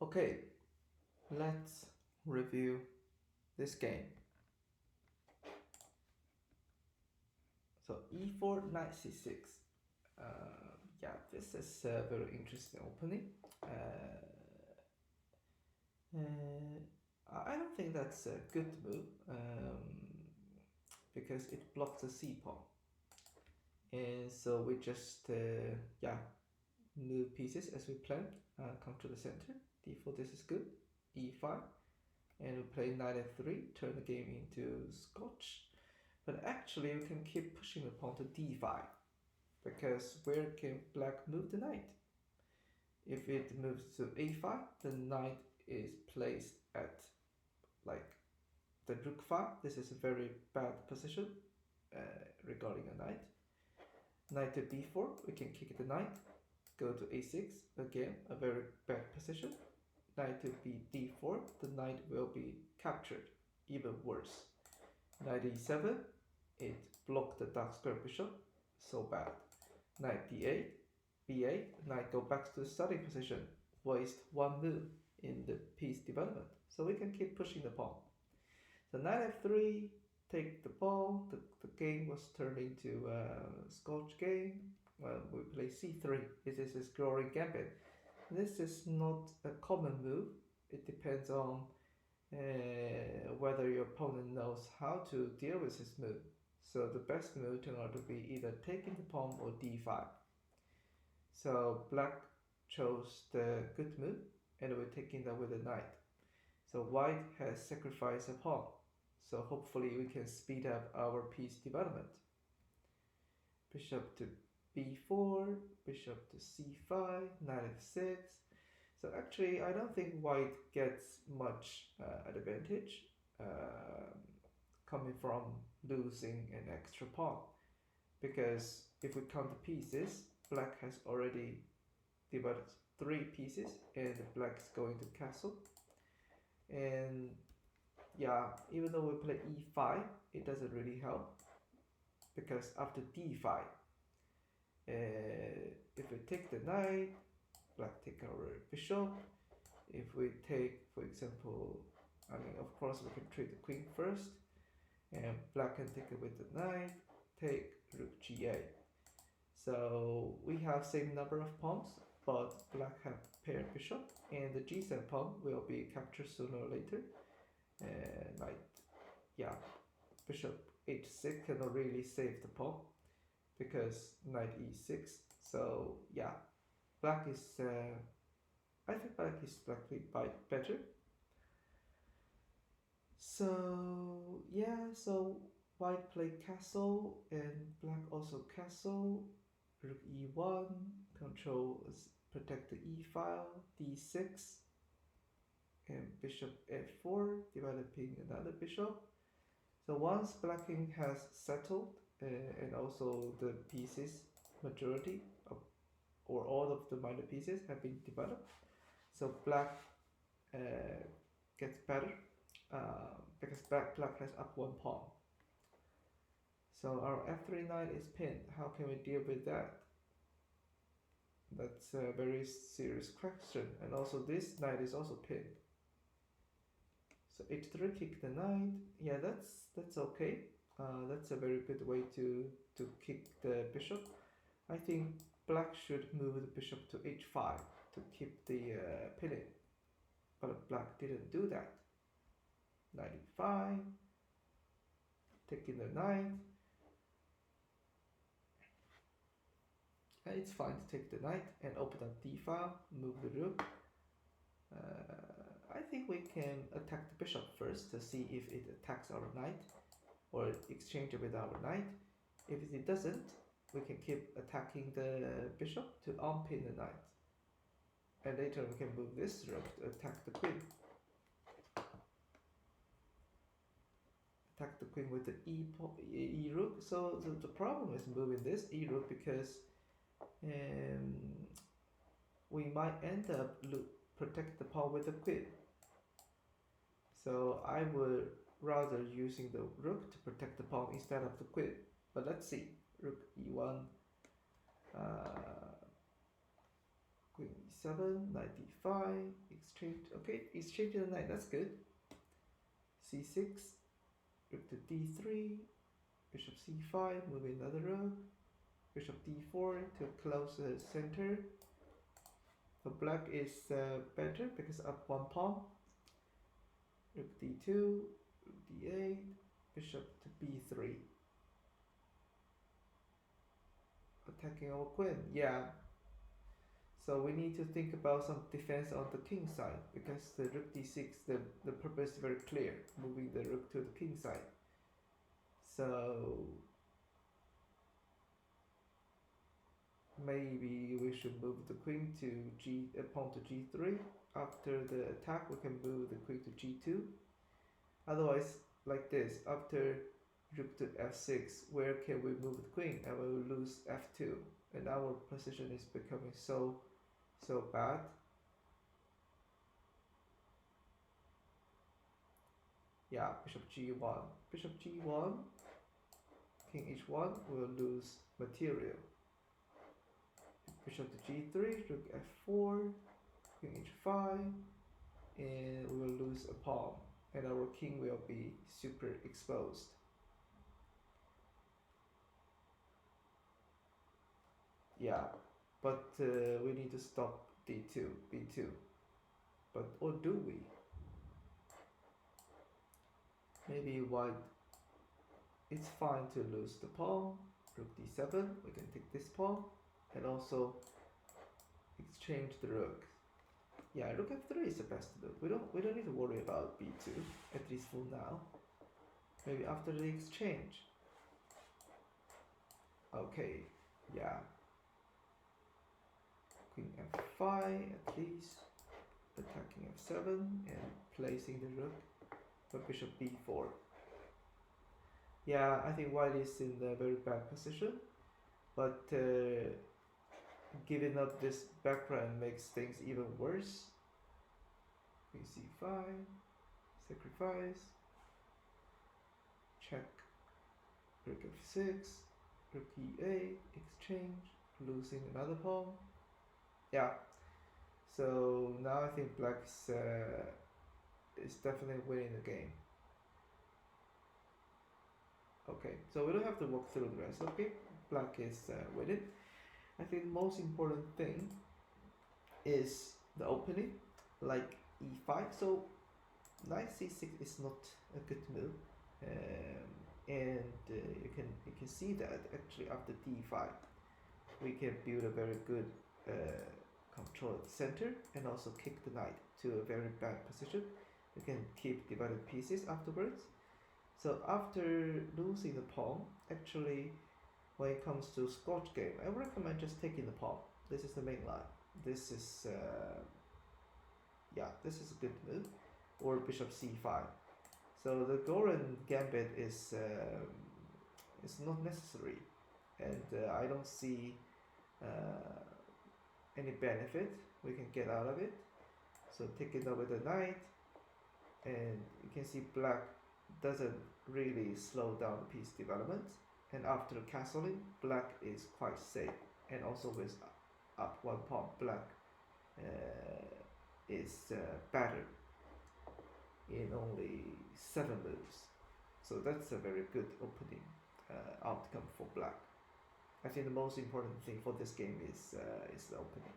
Okay, let's review this game. So e4, knight c6. Yeah, this is a very interesting opening. Uh, I don't think that's a good move because it blocks the c pawn. And so we just, yeah, move pieces as we planned. Come to the center. d4, this is good. e5. And we play knight f3, turn the game into Scotch. But actually, we can keep pushing the pawn to d5, because where can black move the knight? If it moves to a5, the knight is placed at like the rook 5. This is a very bad position regarding a knight. Knight to b4, we can kick the knight, go to a6, again a very bad position. Knight to d4, the knight will be captured, even worse. Knight e7, it blocked the dark square bishop, so bad. Knight d8, b8, knight go back to the starting position, waste one move in the piece development. So we can keep pushing the pawn. So knight f3, take the pawn, the game was turned into a Scotch game. Well, we play c3, this is a Göring gambit. This is not a common move, it depends on whether your opponent knows how to deal with this move. So the best move turned out to be either taking the pawn or d5. So black chose the good move and we're taking that with the knight. So white has sacrificed a pawn. So hopefully we can speed up our piece development. Bishop to b4, bishop to c5, knight f6. So actually, I don't think white gets much advantage coming from losing an extra pawn, because if we count the pieces, black has already developed 3 pieces and black is going to castle. And yeah, even though we play e5, it doesn't really help, because after d5, if we take the knight, black take our bishop. If we take, for example, I mean, of course we can trade the queen first, and black can take it with the knight, take rook g8. So we have same number of pawns, but black have paired bishop, and the g7 pawn will be captured sooner or later. Knight, yeah, bishop h6 cannot really save the pawn because knight e6. So yeah, black is I think black is slightly better. So yeah, so white played castle and black also castle. Rook e1, control protect the e file, d6, and bishop f4, developing another bishop. So once blacking has settled, and also the pieces majority of, or all of the minor pieces have been developed, so black gets better because black has up one pawn. So our f3 knight is pinned. How can we deal with that? That's a very serious question. And also this knight is also pinned. So h3 kick the knight. Yeah, that's okay. That's a very good way to kick the bishop. I think black should move the bishop to h5 to keep the pinning, but black didn't do that. Knight e5, taking the knight. It's fine to take the knight and open up d file, move the rook. I think we can attack the bishop first to see if it attacks our knight or exchange it with our knight. If it doesn't, we can keep attacking the bishop to unpin the knight. And later we can move this rook to attack the queen. Attack the queen with the e rook. So the problem is moving this e rook because we might end up protect the pawn with the queen. So I would rather using the rook to protect the pawn instead of the queen. But let's see. Rook e1, Queen e7, knight d5, exchange. Okay, exchanging the knight, that's good. c6, rook to d3, bishop c5, moving another rook, bishop d4 to close the center. So black is better because up one pawn. Rook d2, rook d8, bishop to b3. Attacking our queen, yeah. So we need to think about some defense on the king side because the rook d6, the purpose is very clear, moving the rook to the king side. So maybe we should move the queen to pawn to g3. After the attack, we can move the queen to g2. Otherwise, like this, after rook to f6, where can we move the queen? And we will lose f2, and our position is becoming so bad. Yeah, bishop g1, bishop g1, king h1 will lose material. Bishop to g3, rook f4, king h5, and we will lose a pawn, and our king will be super exposed. Yeah, but we need to stop d2, b2. But or do we? Maybe white. It's fine to lose the pawn. Rook d7. We can take this pawn, and also exchange the rook. Yeah, rook f3 is the best move. We don't need to worry about b2, at least for now. Maybe after the exchange. Okay, yeah. Queen f5 at least, attacking f7 and placing the rook for bishop b4. Yeah, I think white is in a very bad position, but giving up this background makes things even worse. Queen c5, sacrifice, check, rook f6, rook e8, exchange, losing another pawn. Yeah, so now I think black is definitely winning the game. Okay, so we don't have to walk through the rest. Okay, black is winning. I think the most important thing is the opening, like e5. So knight c6 is not a good move, and you can see that actually after d5 we can build a very good control at the center and also kick the knight to a very bad position. You can keep divided pieces afterwards. So after losing the pawn, actually when it comes to Scotch game, I recommend just taking the pawn. This is the main line. This is this is a good move, or bishop c5. So the Göring gambit is not necessary, and I don't see any benefit we can get out of it. So take it over the knight, and you can see black doesn't really slow down the piece development, and after castling, black is quite safe, and also with up one pawn, black is better in only 7 moves. So that's a very good opening outcome for black. I think the most important thing for this game is the opening.